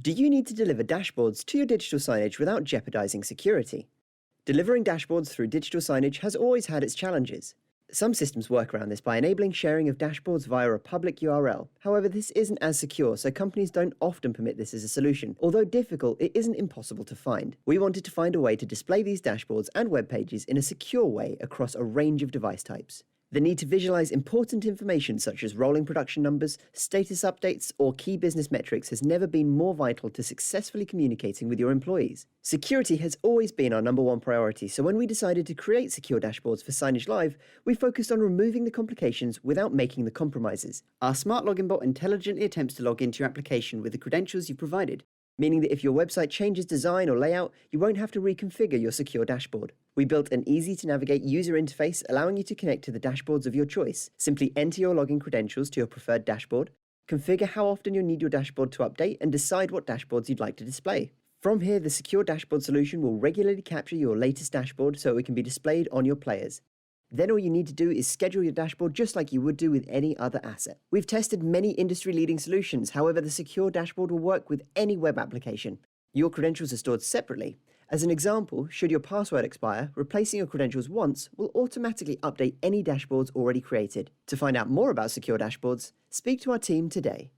Do you need to deliver dashboards to your digital signage without jeopardizing security? Delivering dashboards through digital signage has always had its challenges. Some systems work around this by enabling sharing of dashboards via a public URL. However, this isn't as secure, so companies don't often permit this as a solution. Although difficult, it isn't impossible to find. We wanted to find a way to display these dashboards and web pages in a secure way across a range of device types. The need to visualize important information such as rolling production numbers, status updates, or key business metrics has never been more vital to successfully communicating with your employees. Security has always been our number one priority, so when we decided to create secure dashboards for Signagelive, we focused on removing the complications without making the compromises. Our smart login bot intelligently attempts to log into your application with the credentials you've provided, meaning that if your website changes design or layout, you won't have to reconfigure your secure dashboard. We built an easy-to-navigate user interface allowing you to connect to the dashboards of your choice. Simply enter your login credentials to your preferred dashboard, configure how often you'll need your dashboard to update, and decide what dashboards you'd like to display. From here, the secure dashboard solution will regularly capture your latest dashboard so it can be displayed on your players. Then all you need to do is schedule your dashboard just like you would do with any other asset. We've tested many industry-leading solutions, however the secure dashboard will work with any web application. Your credentials are stored separately. As an example, should your password expire, replacing your credentials once will automatically update any dashboards already created. To find out more about secure dashboards, speak to our team today.